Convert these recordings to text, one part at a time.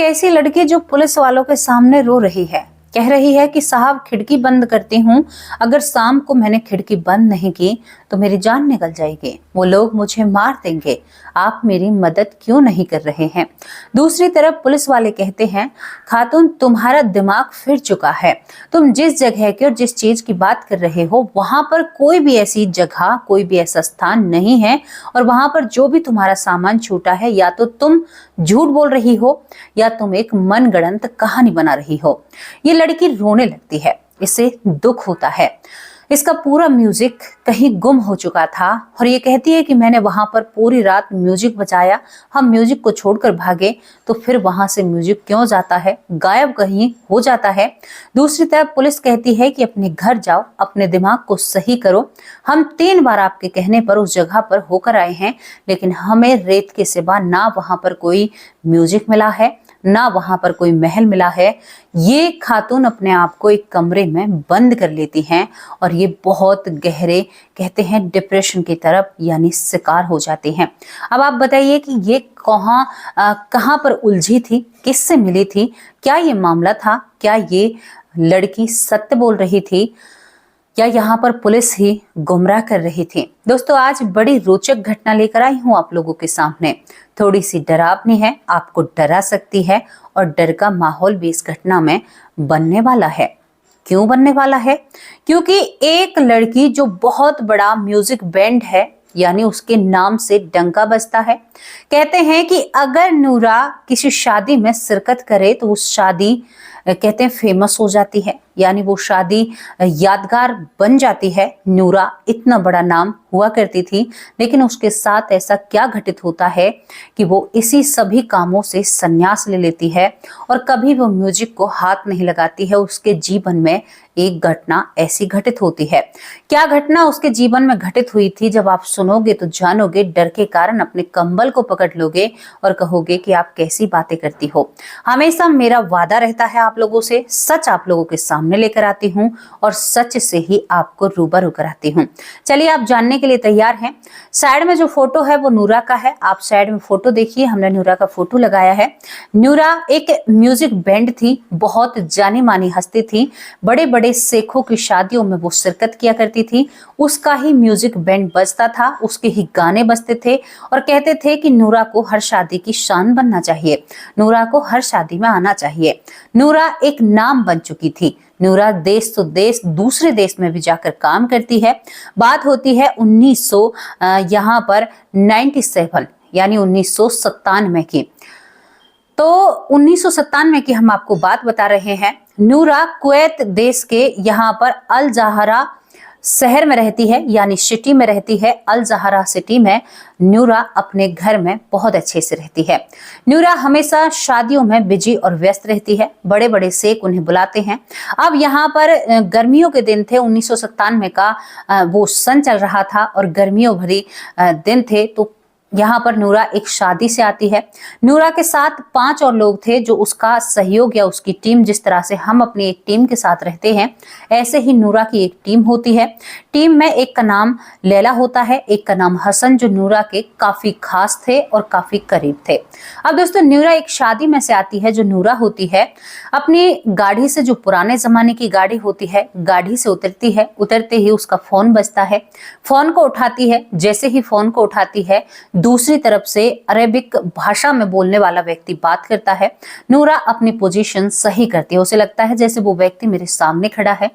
ऐसी लड़की जो पुलिस वालों के सामने रो रही है, कह रही है कि साहब खिड़की बंद करती हूँ, अगर शाम को मैंने खिड़की बंद नहीं की तो मेरी जान निकल जाएगी, वो लोग मुझे मार देंगे, आप मेरी मदद क्यों नहीं कर रहे हैं। दूसरी तरफ पुलिस वाले कहते हैं, खातून तुम्हारा दिमाग फिर चुका है, तुम जिस जगह की और जिस चीज की बात कर रहे हो वहां पर कोई भी ऐसी जगह, कोई भी ऐसा स्थान नहीं है, और वहां पर जो भी तुम्हारा सामान छूटा है या तो तुम झूठ बोल रही हो या तुम एक मनगढ़ंत कहानी बना रही हो। ये लड़की रोने लगती है, इसे दुख होता है, इसका पूरा म्यूजिक कहीं गुम हो चुका था और ये कहती है कि मैंने वहां पर पूरी रात म्यूजिक बजाया, हम म्यूजिक को छोड़कर भागे तो फिर वहां से म्यूजिक क्यों जाता है, गायब कहीं हो जाता है। दूसरी तरफ पुलिस कहती है कि अपने घर जाओ, अपने दिमाग को सही करो, हम 3 बार आपके कहने पर उस जगह पर होकर आए हैं, लेकिन हमें रेत के सिवा ना वहां पर कोई म्यूजिक मिला है, ना वहां पर कोई महल मिला है। ये खातून अपने आप को एक कमरे में बंद कर लेती हैं और ये बहुत गहरे, कहते हैं डिप्रेशन की तरफ यानी शिकार हो जाती हैं। अब आप बताइए कि ये कहां पर उलझी थी, किससे मिली थी, क्या ये मामला था, क्या ये लड़की सत्य बोल रही थी या यहाँ पर पुलिस ही गुमराह कर रही थी। दोस्तों, आज बड़ी रोचक घटना लेकर आई हूँ आप लोगों के सामने। थोड़ी सी डरावनी है, आपको डरा सकती है और डर का माहौल भी इस घटना में बनने वाला है। क्यों बनने वाला है? क्योंकि एक लड़की जो बहुत बड़ा म्यूजिक बैंड है यानी उसके नाम से डंका बजता है, कहते हैं कि अगर नूरा किसी शादी में शिरकत करे तो उस शादी कहते हैं फेमस हो जाती है, यानी वो शादी यादगार बन जाती है। नूरा इतना बड़ा नाम हुआ करती थी, लेकिन उसके साथ ऐसा क्या घटित होता है कि वो इसी सभी कामों से संन्यास ले लेती है और कभी वो म्यूजिक को हाथ नहीं लगाती है। उसके जीवन में एक घटना ऐसी घटित होती है। क्या घटना उसके जीवन में घटित हुई थी, जब आप सुनोगे तो जानोगे, डर के कारण अपने कंबल को पकड़ लोगे और कहोगे कि आप कैसी बातें करती हो। हमेशा मेरा वादा रहता है आप लोगों से, सच आप लोगों के सामने लेकर आती हूँ और सच से ही आपको रूबरू कराती हूँ। चलिए, आप जानने के लिए तैयार हैं। साइड में जो फोटो है वो नूरा का है, आप साइड में फोटो देखिए, हमने नूरा का फोटो लगाया है। नूरा एक म्यूजिक बैंड थी, बहुत जानी मानी हस्ती थी, बड़े बड़े शेखों की शादियों में वो शिरकत किया करती थी, उसका ही म्यूजिक बैंड बजता था, उसके ही गाने बजते थे और कहते थे कि नूरा को हर शादी की शान बनना चाहिए, नूरा को हर शादी में आना चाहिए। नूरा एक नाम बन चुकी थी। नूरा देश तो देश, दूसरे देश में भी जाकर काम करती है। बात होती है 1997 यानी 1997 की। तो 1997 की हम आपको बात बता रहे हैं। नूरा कुवैत देश के यहाँ पर अल जहरा शहर में रहती है, यानी सिटी में रहती है। अल जहरा सिटी में नूरा अपने घर में बहुत अच्छे से रहती है। नूरा हमेशा शादियों में बिजी और व्यस्त रहती है, बड़े बड़े शेख उन्हें बुलाते हैं। अब यहाँ पर गर्मियों के दिन थे, 1997 का वो सन चल रहा था और गर्मियों भरी दिन थे, तो यहाँ पर नूरा एक शादी से आती है। नूरा के साथ 5 और लोग थे जो उसका सहयोग या उसकी टीम, जिस तरह से हम अपनी एक टीम के साथ रहते हैं, ऐसे ही नूरा की एक टीम होती है। टीम में एक का नाम लैला होता है, एक का नाम हसन, जो नूरा के काफी खास थे और काफी करीब थे। अब दोस्तों, नूरा एक शादी में से आती है। जो नूरा होती है अपनी गाड़ी से, जो पुराने जमाने की गाड़ी होती है, गाड़ी से उतरती है। उतरते ही उसका फोन बजता है, फोन को उठाती है। जैसे ही फोन को उठाती है, दूसरी तरफ से अरेबिक भाषा में बोलने वाला व्यक्ति बात करता है। नूरा अपनी पोजीशन सही करती है, उसे लगता है जैसे वो व्यक्ति मेरे सामने खड़ा है।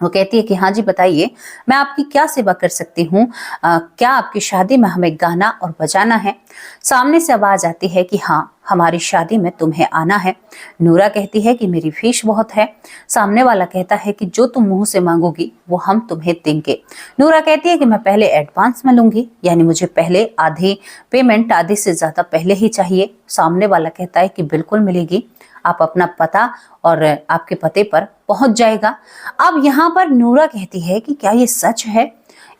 वो कहती है कि हाँ जी बताइए, मैं आपकी क्या सेवा कर सकती हूँ, क्या आपकी शादी में हमें गाना और बजाना है? सामने से आवाज आती है कि हाँ, हमारी शादी में तुम्हें आना है। नूरा कहती है कि मेरी फीस बहुत है। सामने वाला कहता है कि जो तुम मुंह से मांगोगी वो हम तुम्हें देंगे। नूरा कहती है कि मैं पहले एडवांस में लूंगी, यानी मुझे पहले आधी पेमेंट, आधी से ज्यादा पहले ही चाहिए। सामने वाला कहता है कि बिल्कुल मिलेगी, आप अपना पता और आपके पते पर पहुंच जाएगा। अब यहाँ पर नूरा कहती है कि क्या ये सच है?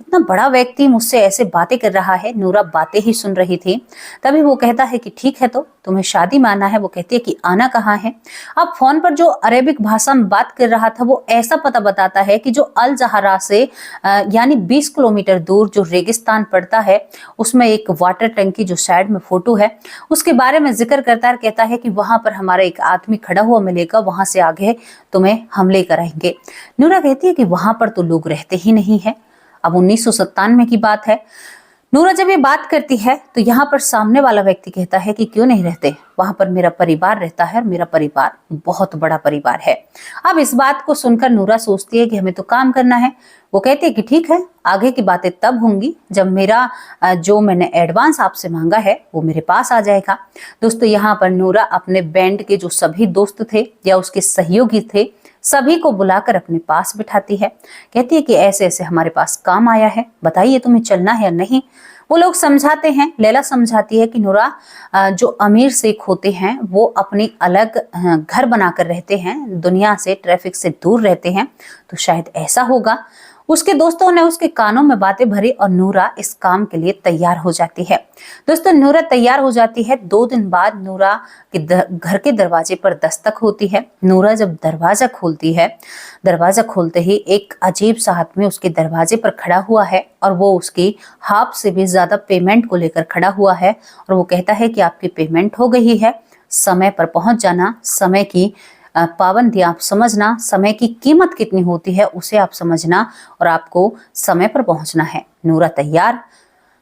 इतना बड़ा व्यक्ति मुझसे ऐसे बातें कर रहा है। नूरा बातें ही सुन रही थी। तभी वो कहता है कि ठीक है, तो तुम्हें शादी में आना है। वो कहती है कि आना कहाँ है। अब फोन पर जो अरेबिक भाषा में बात कर रहा था वो ऐसा पता बताता है कि जो अल जहरा से यानी 20 किलोमीटर दूर जो रेगिस्तान पड़ता है, उसमें एक वाटर टंकी जो साइड में फोटो है उसके बारे में जिक्र करता है। कहता है कि वहां पर हमारा एक आदमी खड़ा हुआ मिलेगा, वहां से आगे तुम्हें हम लेकर आएंगे। नूरा कहती है कि वहां पर तो लोग रहते ही नहीं है। अब 1997 की बात है। नूरा जब ये बात करती है तो यहाँ पर सामने वाला व्यक्ति कहता है कि क्यों नहीं रहते, वहां पर मेरा परिवार रहता है और मेरा परिवार बहुत बड़ा परिवार है। अब इस बात को सुनकर नूरा सोचती है कि हमें तो काम करना है। वो कहती है कि ठीक है, आगे की बातें तब होंगी जब मेरा जो मैंने एडवांस आपसे मांगा है वो मेरे पास आ जाएगा। दोस्तों, यहाँ पर नूरा अपने बैंड के जो सभी दोस्त थे या उसके सहयोगी थे सभी को बुलाकर अपने पास बिठाती है। कहती है कि ऐसे ऐसे हमारे पास काम आया है, बताइए तुम्हें चलना है या नहीं। वो लोग समझाते हैं। लैला समझाती है कि नूरा, जो अमीर शेख होते हैं वो अपनी अलग घर बनाकर रहते हैं, दुनिया से ट्रैफिक से दूर रहते हैं, तो शायद ऐसा होगा। उसके दोस्तों ने उसके कानों में बातें भरी और नूरा इस काम के लिए तैयार हो जाती है। दोस्तों, नूरा तैयार हो जाती है। 2 दिन बाद नूरा के घर के दरवाजे पर दस्तक होती है। नूरा जब दरवाजा खोलती है, दरवाजा खोलते ही एक अजीब सा आदमी उसके दरवाजे पर खड़ा हुआ है और वो उसकी हाफ से भी ज्यादा पेमेंट को लेकर खड़ा हुआ है और वो कहता है कि आपकी पेमेंट हो गई है, समय पर पहुंच जाना, समय की पाबंदी आप समझना, समय की कीमत कितनी होती है उसे आप समझना और आपको समय पर पहुंचना है। नूरा तैयार।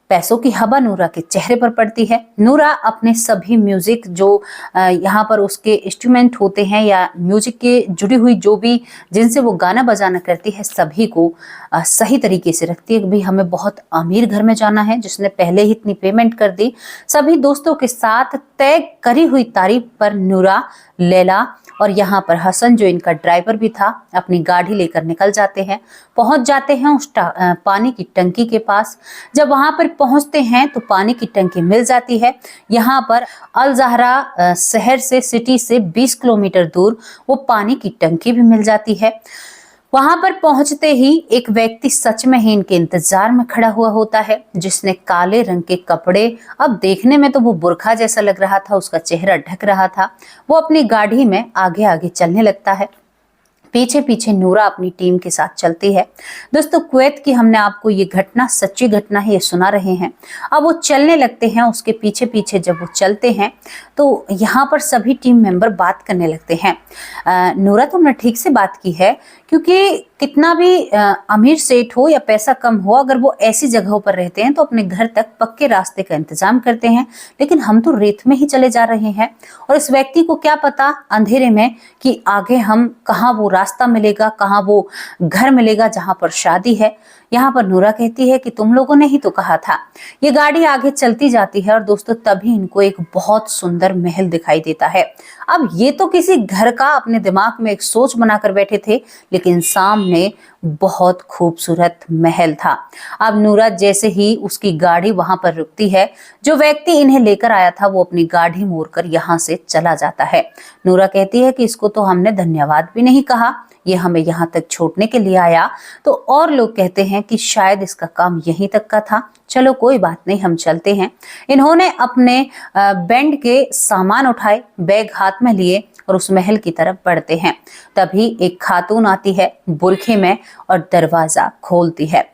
पैसों की हवा नूरा के चेहरे पर पड़ती है। नूरा अपने सभी म्यूजिक जो यहाँ पर उसके इंस्ट्रूमेंट होते हैं या म्यूजिक के जुड़ी हुई जो भी जिनसे वो गाना बजाना करती है सभी को सही तरीके से रखती है कि भाई हमें बहुत अमीर घर में जाना है, जिसने पहले ही इतनी पेमेंट कर दी। सभी दोस्तों के साथ तय करी हुई तारीख पर नूरा, लैला और यहाँ पर हसन जो इनका ड्राइवर भी था अपनी गाड़ी लेकर निकल जाते हैं। पहुंच जाते हैं उस पानी की टंकी के पास। जब वहां पर पहुंचते हैं तो पानी की टंकी मिल जाती है। यहाँ पर अल जहरा शहर से, सिटी से 20 किलोमीटर दूर वो पानी की टंकी भी मिल जाती है। वहां पर पहुंचते ही एक व्यक्ति सच में ही इनके इंतजार में खड़ा हुआ होता है, जिसने काले रंग के कपड़े, अब देखने में तो वो बुर्खा जैसा लग रहा था, उसका चेहरा ढक रहा था। वो अपनी गाड़ी में आगे आगे चलने लगता है। पीछे पीछे नूरा अपनी टीम के साथ चलती है। दोस्तों, कुवैत की हमने आपको ये घटना, सच्ची घटना है, ये सुना रहे हैं। अब वो चलने लगते हैं, उसके पीछे पीछे जब वो चलते हैं तो यहाँ पर सभी टीम मेंबर बात करने लगते हैं। नूरा, तुमने ठीक से बात की है, क्योंकि कितना भी अमीर सेठ हो या पैसा कम हो, अगर वो ऐसी जगहों पर रहते हैं तो अपने घर तक पक्के रास्ते का इंतजाम करते हैं, लेकिन हम तो रेत में ही चले जा रहे हैं और इस व्यक्ति को क्या पता अंधेरे में कि आगे हम कहाँ वो रास्ता मिलेगा, कहाँ वो घर मिलेगा जहाँ पर शादी है। यहाँ पर नूरा कहती है कि तुम लोगों ने ही तो कहा था। ये गाड़ी आगे चलती जाती है और दोस्तों तभी इनको एक बहुत सुंदर महल दिखाई देता है। अब ये तो किसी घर का अपने दिमाग में एक सोच बनाकर बैठे थे, लेकिन सामने बहुत खूबसूरत महल था। अब नूरा जैसे ही उसकी गाड़ी वहां पर रुकती है, जो व्यक्ति इन्हें लेकर आया था वो अपनी गाड़ी मोड़कर यहाँ से चला जाता है। नूरा कहती है कि इसको तो हमने धन्यवाद भी नहीं कहा, ये हमें यहाँ तक छोड़ने के लिए आया। तो और लोग कहते हैं कि शायद इसका काम यहीं तक का था, चलो कोई बात नहीं, हम चलते हैं। इन्होंने अपने बैंड के सामान उठाए, बैग हाथ में लिए और उस महल की तरफ बढ़ते हैं। तभी एक खातून आती है बुरखे में और दरवाजा खोलती है।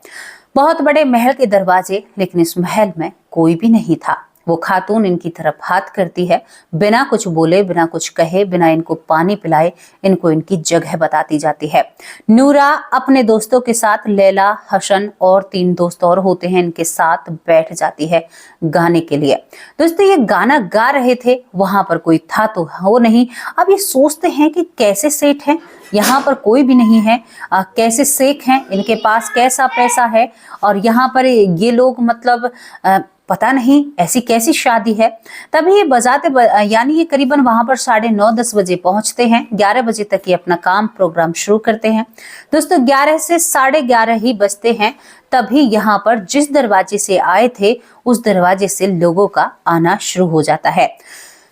बहुत बड़े महल के दरवाजे, लेकिन इस महल में कोई भी नहीं था। वो खातून इनकी तरफ हाथ करती है, बिना कुछ बोले, बिना कुछ कहे, बिना इनको पानी पिलाए इनको इनकी जगह बताती जाती है। नूरा अपने दोस्तों के साथ, लैला, हसन और 3 दोस्त और होते हैं, इनके साथ बैठ जाती है गाने के लिए। दोस्तों, ये गाना गा रहे थे, वहां पर कोई था तो हो नहीं। अब ये सोचते हैं कि कैसे सेठ हैं, यहाँ पर कोई भी नहीं है, कैसे शेख हैं, इनके पास कैसा पैसा है और यहाँ पर ये लोग मतलब पता नहीं ऐसी कैसी शादी है। तभी ये बजाते यानी ये करीबन वहां पर 9:30-10 बजे पहुंचते हैं। 11 बजे तक ये अपना काम प्रोग्राम शुरू करते हैं। दोस्तों, 11 से 11:30 ही बजते हैं। तभी यहाँ पर जिस दरवाजे से आए थे उस दरवाजे से लोगों का आना शुरू हो जाता है।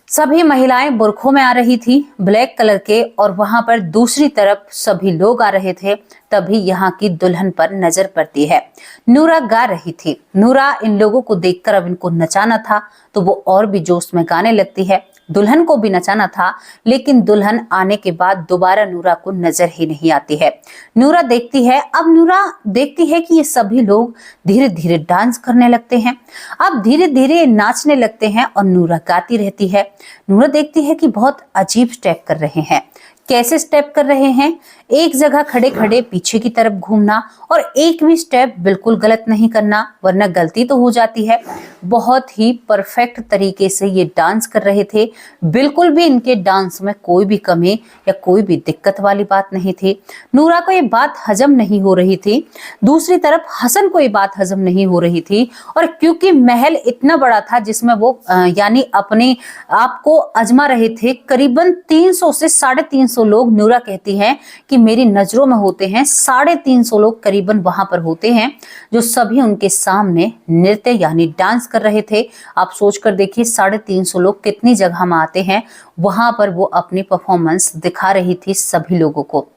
सभी महिलाएं बुरखों में आ रही थी, ब्लैक कलर के, और वहां पर दूसरी तरफ सभी लोग आ रहे थे तभी यहाँ की दुल्हन पर नजर पड़ती है। नूरा गा रही थी। नूरा इन लोगों को देखकर अब इनको नचाना था तो वो और भी जोश में गाने लगती है। दुल्हन को भी नचाना था, लेकिन दुल्हन आने के बाद दोबारा नूरा को नजर ही नहीं आती है। नूरा देखती है कि ये सभी लोग धीरे धीरे डांस करने लगते हैं। अब धीरे धीरे नाचने लगते हैं और नूरा गाती रहती है। नूरा देखती है कि बहुत अजीब स्टेप कर रहे हैं। कैसे स्टेप कर रहे हैं? एक जगह खड़े खड़े पीछे की तरफ घूमना और एक भी स्टेप बिल्कुल गलत नहीं करना, वरना गलती तो हो जाती है। बहुत ही परफेक्ट तरीके से ये डांस कर रहे थे। बिल्कुल भी इनके डांस में कोई भी कमी या कोई भी दिक्कत वाली बात नहीं थी। नूरा को ये बात हजम नहीं हो रही थी। दूसरी तरफ हसन को ये बात हजम नहीं हो रही थी। और क्योंकि महल इतना बड़ा था जिसमें वो यानी अपने आप को आजमा रहे थे, करीबन 300 से 350 लोग, नूरा कहती है कि मेरी नजरों में होते हैं 350 लोग करीबन वहां पर होते हैं, जो सभी उनके सामने नृत्य यानी डांस कर रहे थे। आप सोच कर देखिए 350 लोग कितनी जगह में आते हैं, वहां पर वो अपनी परफॉर्मेंस दिखा रही थी सभी लोगों को।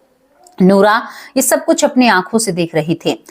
नूरा ये सब कुछ अपनी आंखों से देख रही थी।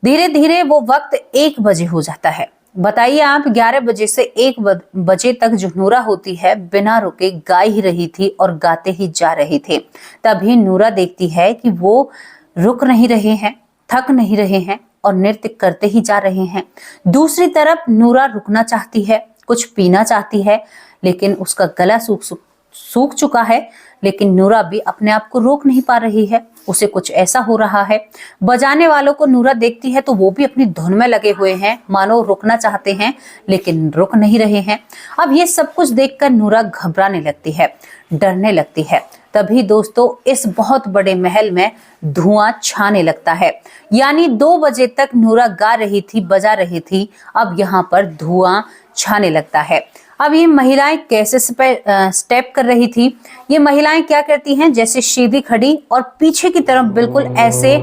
धीरे धीरे वो वक्त 1 बजे हो जाता है। बताइए आप, 11 बजे से 1 बजे तक जो नूरा होती है बिना रुके गा ही रही थी और गाते ही जा रहे थे। तभी नूरा देखती है कि वो रुक नहीं रहे हैं, थक नहीं रहे हैं और नृत्य करते ही जा रहे हैं। दूसरी तरफ नूरा रुकना चाहती है, कुछ पीना चाहती है, लेकिन उसका गला सूख चुका है। लेकिन नूरा भी अपने आप को रोक नहीं पा रही है, उसे कुछ ऐसा हो रहा है। बजाने वालों को नूरा देखती है तो वो भी अपनी धुन में लगे हुए हैं, मानो रुकना चाहते हैं लेकिन रुक नहीं रहे हैं। अब ये सब कुछ देखकर नूरा घबराने लगती है, डरने लगती है। तभी दोस्तों इस बहुत बड़े महल में धुआं छाने लगता है। यानी 2 बजे तक नूरा गा रही थी, बजा रही थी, अब यहाँ पर धुआं छाने लगता है। अब ये महिलाएं कैसे स्टेप कर रही थी? ये महिलाएं क्या करती हैं, जैसे सीधी खड़ी और पीछे की तरफ बिल्कुल ऐसे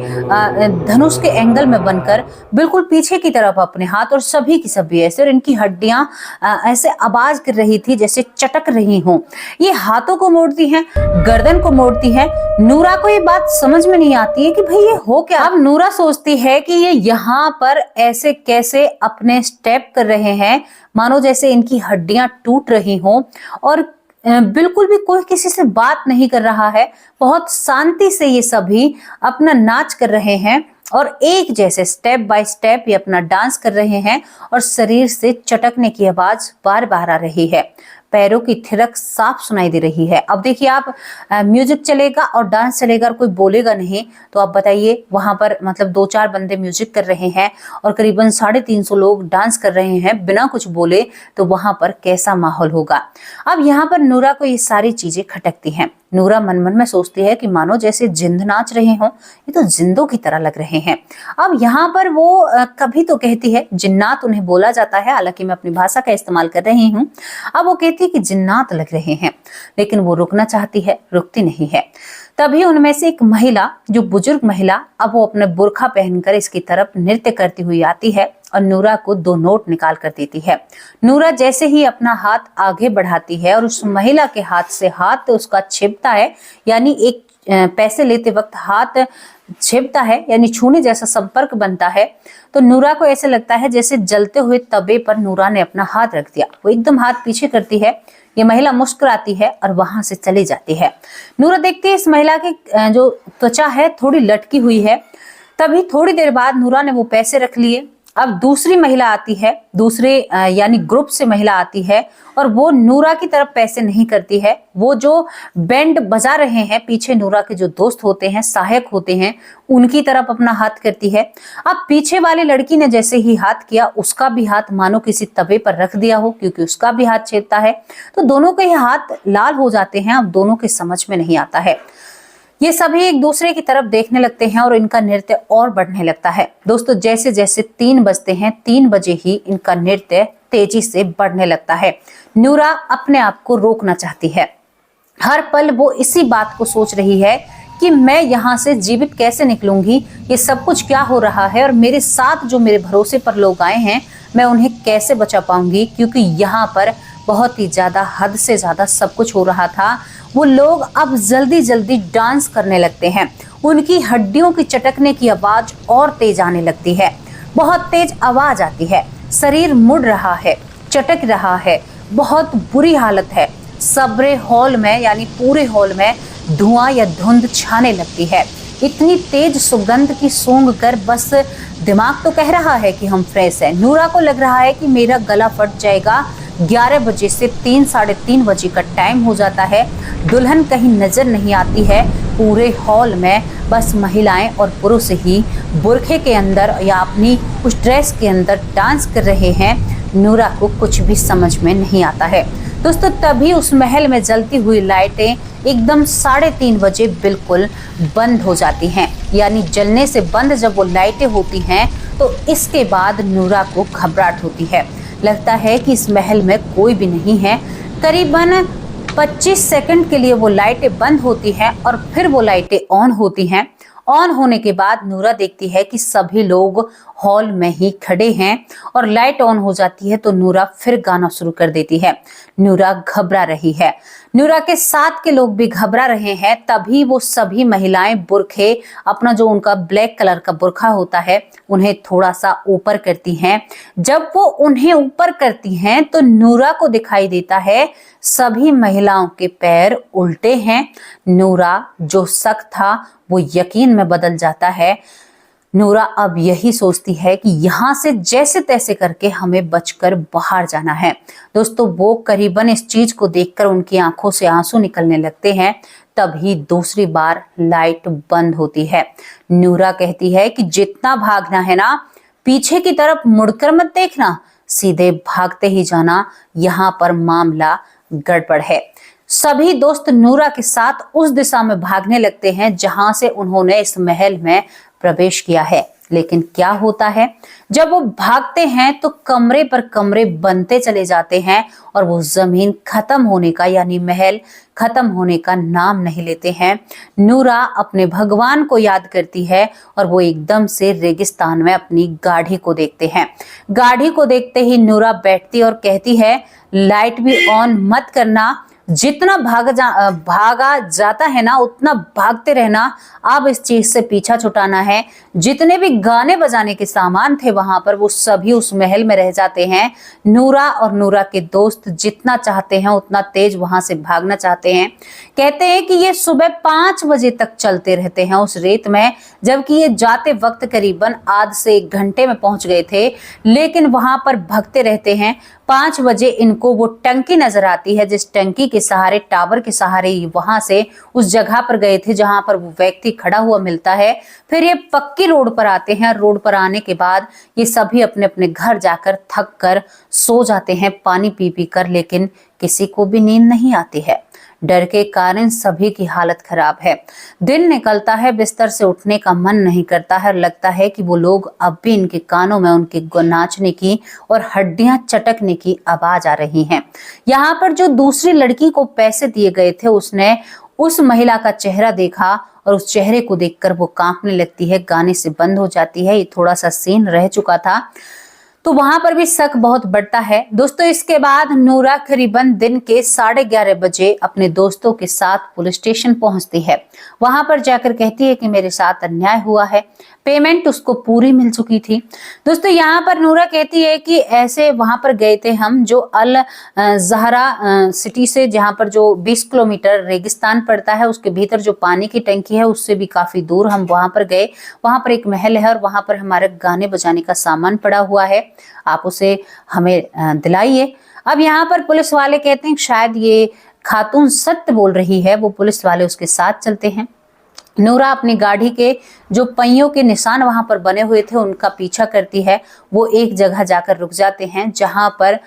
धनुष के एंगल में बनकर बिल्कुल पीछे की तरफ अपने हाथ, और सभी की सभी ऐसे, और इनकी हड्डियां ऐसे आवाज कर रही थी जैसे चटक रही हों। ये हाथों को मोड़ती हैं, गर्दन को मोड़ती हैं। नूरा को ये बात समझ में नहीं आती है कि भाई ये हो क्या। अब नूरा सोचती है कि ये यहाँ पर ऐसे कैसे अपने स्टेप कर रहे हैं, मानो जैसे इनकी हड्डियां टूट रही हों, और बिल्कुल भी कोई किसी से बात नहीं कर रहा है। बहुत शांति से ये सभी अपना नाच कर रहे हैं और एक जैसे स्टेप बाय स्टेप ये अपना डांस कर रहे हैं, और शरीर से चटकने की आवाज बार बार आ रही है। पैरों की थिरक साफ सुनाई दे रही है। अब देखिए आप, म्यूजिक चलेगा और डांस चलेगा और कोई बोलेगा नहीं, तो आप बताइए वहां पर मतलब 2-4 बंदे म्यूजिक कर रहे हैं और करीबन 350 लोग डांस कर रहे हैं बिना कुछ बोले, तो वहां पर कैसा माहौल होगा। अब यहाँ पर नूरा को ये सारी चीजें खटकती हैं। नूरा मन मन में सोचती है कि मानो जैसे जिंद नाच रहे हों, ये तो जिंदों की तरह लग रहे हैं। अब यहाँ पर वो कभी तो कहती है, जिन्नात उन्हें बोला जाता है, हालांकि मैं अपनी भाषा का इस्तेमाल कर रही हूँ। अब वो कहती है कि जिन्नात लग रहे हैं, लेकिन वो रुकना चाहती है, रुकती नहीं है। तभी उनमें से एक महिला, जो बुजुर्ग महिला, अब वो अपने बुर्खा पहनकर इसकी तरफ नृत्य करती हुई आती है और नूरा को 2 नोट निकाल कर देती है। नूरा जैसे ही अपना हाथ आगे बढ़ाती है और उस महिला के हाथ से हाथ उसका छिपता है, यानी एक पैसे लेते वक्त हाथ छिपता है, यानी छूने जैसा संपर्क बनता है, तो नूरा को ऐसे लगता है जैसे जलते हुए तवे पर नूरा ने अपना हाथ रख दिया। वो एकदम हाथ पीछे करती है, ये महिला मुस्कुराती है और वहां से चली जाती है। नूरा देखती है इस महिला की जो त्वचा है थोड़ी लटकी हुई है। तभी थोड़ी देर बाद नूरा ने वो पैसे रख लिए। अब दूसरी महिला आती है, दूसरे यानी ग्रुप से महिला आती है, और वो नूरा की तरफ पैसे नहीं करती है। वो जो बैंड बजा रहे हैं पीछे, नूरा के जो दोस्त होते हैं, सहायक होते हैं, उनकी तरफ अपना हाथ करती है। अब पीछे वाली लड़की ने जैसे ही हाथ किया, उसका भी हाथ मानो किसी तवे पर रख दिया हो, क्योंकि उसका भी हाथ छेदता है। तो दोनों के हाथ लाल हो जाते हैं। अब दोनों के समझ में नहीं आता है। ये सभी एक दूसरे की तरफ देखने लगते हैं और इनका नृत्य और बढ़ने लगता है। दोस्तों जैसे जैसे 3 बजते हैं, 3 बजे ही इनका नृत्य तेजी से बढ़ने लगता है। नूरा अपने आप को रोकना चाहती है। हर पल वो इसी बात को सोच रही है कि मैं यहाँ से जीवित कैसे निकलूंगी, ये सब कुछ क्या हो रहा है, और मेरे साथ जो मेरे भरोसे पर लोग आए हैं, मैं उन्हें कैसे बचा पाऊंगी, क्योंकि यहाँ पर बहुत ही ज्यादा, हद से ज्यादा सब कुछ हो रहा था। वो लोग अब जल्दी जल्दी डांस करने लगते हैं। उनकी हड्डियों की चटकने की आवाज और तेज आने लगती है। बहुत तेज आवाज आती है, शरीर मुड़ रहा है, चटक रहा है, बहुत बुरी हालत है। सबरे हॉल में यानी पूरे हॉल में धुआं या धुंध छाने लगती है। इतनी तेज सुगंध की सूंघ कर बस दिमाग तो कह रहा है कि हम फ्रेश हैं। नूरा को लग रहा है कि मेरा गला फट जाएगा। 11 बजे से 3 साढ़े 3 बजे का टाइम हो जाता है। दुल्हन कहीं नजर नहीं आती है। पूरे हॉल में बस महिलाएं और पुरुष ही बुरखे के अंदर या अपनी उस ड्रेस के अंदर डांस कर रहे हैं। नूरा को कुछ भी समझ में नहीं आता है। दोस्तों तभी उस महल में जलती हुई लाइटें एकदम 3:30 बजे बिल्कुल बंद हो जाती हैं। यानी जलने से बंद जब वो लाइटें होती हैं तो इसके बाद नूरा को घबराहट होती है। लगता है कि इस महल में कोई भी नहीं है। करीबन 25 सेकंड के लिए वो लाइटें बंद होती हैं और फिर वो लाइटें ऑन होती हैं। ऑन होने के बाद नूरा देखती है कि सभी लोग हॉल में ही खड़े हैं और लाइट ऑन हो जाती है तो नूरा फिर गाना शुरू कर देती है। नूरा घबरा रही है, नूरा के साथ के लोग भी घबरा रहे हैं। तभी वो सभी महिलाएं बुरखे, अपना जो उनका ब्लैक कलर का बुरखा होता है, उन्हें थोड़ा सा ऊपर करती हैं। जब वो उन्हें ऊपर करती हैं तो नूरा को दिखाई देता है सभी महिलाओं के पैर उल्टे हैं। नूरा जो शक था वो यकीन में बदल जाता है। नूरा अब यही सोचती है कि यहाँ से जैसे तैसे करके हमें बचकर बाहर जाना है। दोस्तों वो करीबन इस चीज को देखकर उनकी आंखों से आंसू निकलने लगते हैं। तभी दूसरी बार लाइट बंद होती है। नूरा कहती है कि जितना भागना है ना, पीछे की तरफ मुड़कर मत देखना, सीधे भागते ही जाना, यहाँ पर मामला गड़बड़ है। सभी दोस्त नूरा के साथ उस दिशा में भागने लगते हैं जहां से उन्होंने इस महल में प्रवेश किया है। लेकिन क्या होता है, जब वो भागते हैं तो कमरे पर कमरे बनते चले जाते हैं और वो जमीन खत्म होने का यानी महल खत्म होने का नाम नहीं लेते हैं। नूरा अपने भगवान को याद करती है और वो एकदम से रेगिस्तान में अपनी गाड़ी को देखते हैं। गाड़ी को देखते ही नूरा बैठती और कहती है, लाइट भी ऑन मत करना, जितना भागा जाता है ना उतना भागते रहना। अब इस चीज से पीछा छुटाना है। जितने भी गाने बजाने के सामान थे वहां पर वो सभी उस महल में रह जाते हैं। नूरा और नूरा के दोस्त जितना चाहते हैं उतना तेज वहां से भागना चाहते हैं। कहते हैं कि ये सुबह 5 बजे तक चलते रहते हैं उस रेत में, जबकि ये जाते वक्त करीबन आध से 1 घंटे में पहुंच गए थे, लेकिन वहां पर भागते रहते हैं। 5 बजे इनको वो टंकी नजर आती है, जिस टंकी के सहारे, टावर के सहारे वहां से उस जगह पर गए थे जहां पर वो व्यक्ति खड़ा हुआ मिलता है। फिर ये पक्की रोड पर आते हैं। रोड पर आने के बाद ये सभी अपने अपने घर जाकर थक कर सो जाते हैं पानी पी पी कर, लेकिन किसी को भी नींद नहीं आती है। डर के कारण सभी की हालत खराब है। दिन निकलता है, बिस्तर से उठने का मन नहीं करता है। लगता है कि वो लोग अब भी इनके कानों में उनके नाचने की और हड्डियां चटकने की आवाज आ रही हैं। यहाँ पर जो दूसरी लड़की को पैसे दिए गए थे उसने उस महिला का चेहरा देखा और उस चेहरे को देखकर वो कांपने लगती है, गाने से बंद हो जाती है। ये थोड़ा सा सीन रह चुका था तो वहां पर भी शक बहुत बढ़ता है। दोस्तों इसके बाद नूरा करीबन दिन के 11:30 बजे अपने दोस्तों के साथ पुलिस स्टेशन पहुंचती है। वहां पर जाकर कहती है कि मेरे साथ अन्याय हुआ है। पेमेंट उसको पूरी मिल चुकी थी। दोस्तों यहाँ पर नूरा कहती है कि ऐसे वहां पर गए थे हम, जो अल जहरा सिटी से, जहां पर जो 20 किलोमीटर रेगिस्तान पड़ता है, उसके भीतर जो पानी की टंकी है उससे भी काफी दूर हम वहां पर गए। वहां पर एक महल है और वहां पर हमारे गाने बजाने का सामान पड़ा हुआ है, आप उसे हमें दिलाइए। अब यहाँ पर पुलिस वाले कहते हैं शायद ये खातून सत्य बोल रही है। वो पुलिस वाले उसके साथ चलते हैं। नूरा अपनी गाड़ी के जो पहियों के निशान वहां पर बने हुए थे उनका पीछा करती है। वो एक जगह जाकर रुक जाते हैं जहां पर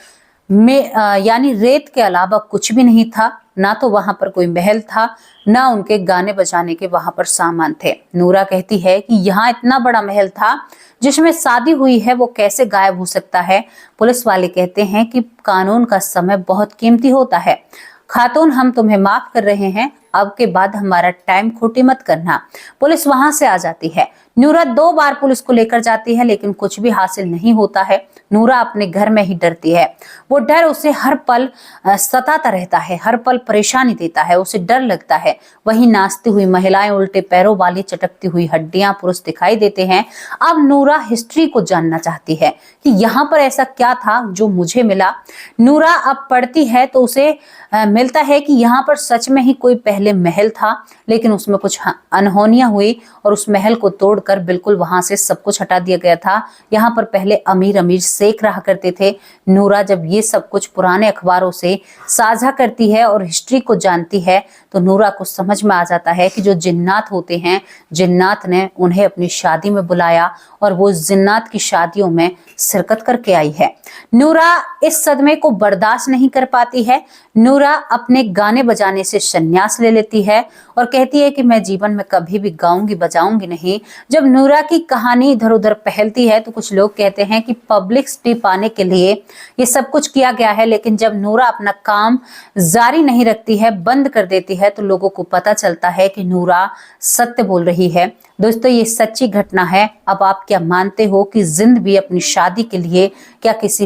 यानी रेत के अलावा कुछ भी नहीं था। ना तो वहां पर कोई महल था, ना उनके गाने बजाने के वहां पर सामान थे। नूरा कहती है कि यहाँ इतना बड़ा महल था जिसमें शादी हुई है, वो कैसे गायब हो सकता है। पुलिस वाले कहते हैं कि कानून का समय बहुत कीमती होता है। खातून हम तुम्हें माफ कर रहे हैं, अब के बाद हमारा टाइम खोटी मत करना। पुलिस वहां से आ जाती है। नूरा 2 बार पुलिस को लेकर जाती है लेकिन कुछ भी हासिल नहीं होता है। नूरा अपने घर में ही डरती है। वो डर उसे हर पल सताता रहता है, हर पल परेशानी देता है, उसे डर लगता है। वहीं नाचती हुई महिलाएं, उल्टे पैरों वाली चटकती हुई हड्डियां पुरुष दिखाई देते हैं। अब नूरा हिस्ट्री को जानना चाहती है कि यहाँ पर ऐसा क्या था जो मुझे मिला। नूरा अब पढ़ती है तो उसे मिलता है कि यहाँ पर सच में ही कोई पहले महल था, लेकिन उसमें कुछ अनहोनियां हुई और उस महल को तोड़कर बिल्कुल वहां से सब कुछ हटा दिया गया था। यहाँ पर पहले अमीर अमीर शेख रहा करते थे। नूरा जब ये सब कुछ पुराने अखबारों से साझा करती है और हिस्ट्री को जानती है तो नूरा को समझ में आ जाता है कि जो जिन्नात होते हैं, जिन्नात ने उन्हें अपनी शादी में बुलाया और वो जिन्नात की शादियों में शिरकत करके आई है। नूरा इस सदमे को बर्दाश्त नहीं कर पाती है। नूरा अपने गाने बजाने से संन्यास ले लेती है और कहती है कि मैं जीवन में कभी भी गाऊंगी बजाऊंगी नहीं। जब नूरा की कहानी इधर उधर फैलती है तो कुछ लोग कहते हैं कि पब्लिसिटी पाने के लिए ये सब कुछ किया गया है, लेकिन जब नूरा अपना काम जारी नहीं रखती है, बंद कर देती है, तो लोगों को पता चलता है कि नूरा सत्य बोल रही है। दोस्तों, ये सच्ची घटना है। अब आप क्या मानते हो कि जिंद भी अपनी शादी के लिए क्या किसी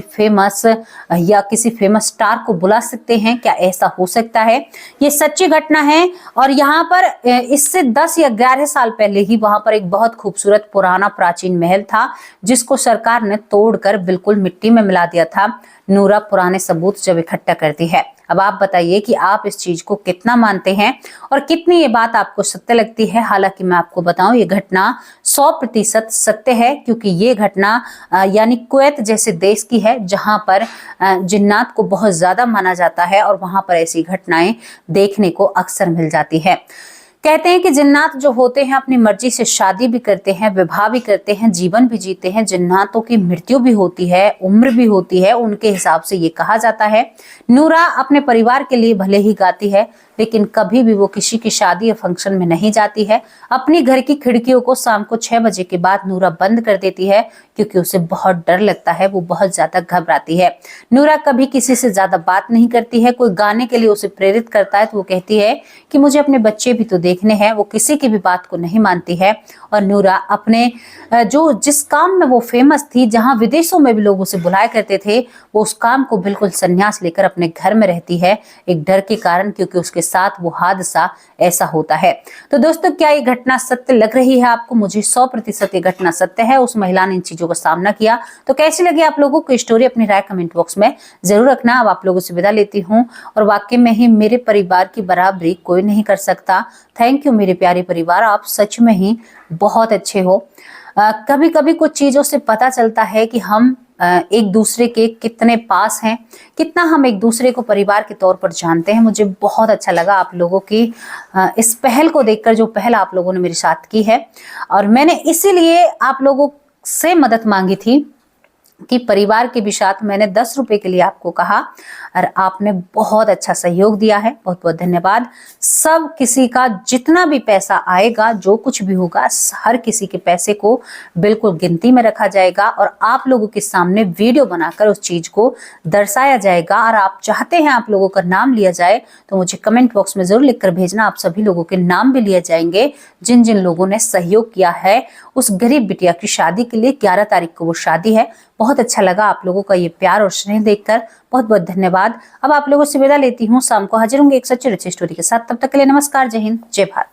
फेमस स्टार को बुला सकते हैं? क्या ऐसा हो सकता है? ये सच्ची घटना है। और यहाँ पर इससे 10 या 11 साल पहले ही वहां पर एक बहुत खूबसूरत पुराना प्राचीन महल था जिसको सरकार ने तोड़कर बिल्कुल मिट्टी में मिला दिया था। नूरा पुराने सबूत जब इकट्ठा करती है। अब आप बताइए कि आप इस चीज को कितना मानते हैं और कितनी ये बात आपको सत्य लगती है। हालांकि मैं आपको बताऊं, ये घटना 100% सत्य है, क्योंकि ये घटना यानी कुवैत जैसे देश की है जहां पर जिन्नात को बहुत ज्यादा माना जाता है और वहां पर ऐसी घटनाएं देखने को अक्सर मिल जाती है। कहते हैं कि जिन्नात जो होते हैं अपनी मर्जी से शादी भी करते हैं, विवाह भी करते हैं, जीवन भी जीते हैं। जिन्नातों की मृत्यु भी होती है, उम्र भी होती है, उनके हिसाब से ये कहा जाता है। नूरा अपने परिवार के लिए भले ही गाती है, लेकिन कभी भी वो किसी की शादी या फंक्शन में नहीं जाती है। अपनी घर की खिड़कियों को शाम को 6 बजे के बाद नूरा बंद कर देती है, क्योंकि उसे बहुत डर लगता है, वो बहुत ज्यादा घबराती है। नूरा कभी किसी से ज्यादा बात नहीं करती है। कोई गाने के लिए उसे प्रेरित करता है तो वो कहती है कि मुझे अपने बच्चे भी तो देखने हैं। वो किसी की भी बात को नहीं मानती है। और नूरा अपने जिस काम में वो फेमस थी, जहां विदेशों में भी लोग उसे बुलाया करते थे, वो उस काम को बिल्कुल संन्यास लेकर अपने घर में रहती है, एक डर के कारण, क्योंकि उसके साथ वो हादसा ऐसा होता है। तो दोस्तों, क्या ये घटना सत्य लग रही है आपको? मुझे 100% ये घटना सत्य है। उस महिला ने इन चीजों का सामना किया। तो कैसी लगी आप लोगों को स्टोरी? अपनी राय कमेंट बॉक्स में जरूर रखना। अब आप लोगों से विदा लेती हूँ और वाकई में ही मेरे परिवार की बराबरी कोई नहीं कर सकता। थैंक यू मेरे प्यारे परिवार, आप सच में ही बहुत अच्छे हो। कभी कभी कुछ चीजों से पता चलता है कि हम एक दूसरे के कितने पास हैं, कितना हम एक दूसरे को परिवार के तौर पर जानते हैं। मुझे बहुत अच्छा लगा आप लोगों की इस पहल को देखकर, जो पहल आप लोगों ने मेरे साथ की है। और मैंने इसीलिए आप लोगों से मदद मांगी थी कि परिवार के भी साथ मैंने 10 रुपए के लिए आपको कहा और आपने बहुत अच्छा सहयोग दिया है। बहुत बहुत धन्यवाद। सब किसी का जितना भी पैसा आएगा, जो कुछ भी होगा, हर किसी के पैसे को बिल्कुल गिनती में रखा जाएगा और आप लोगों के सामने वीडियो बनाकर उस चीज को दर्शाया जाएगा। और आप चाहते हैं आप लोगों का नाम लिया जाए तो मुझे कमेंट बॉक्स में जरूर लिखकर भेजना। आप सभी लोगों के नाम भी लिए जाएंगे जिन जिन लोगों ने सहयोग किया है उस गरीब बिटिया की शादी के लिए। 11 तारीख को वो शादी है। बहुत अच्छा लगा आप लोगों का ये प्यार और स्नेह देखकर। बहुत बहुत धन्यवाद। अब आप लोगों से विदा लेती हूँ। शाम को हाजिर होंगे एक सच्ची स्टोरी के साथ। तब तक के लिए नमस्कार, जय हिंद, जय भारत।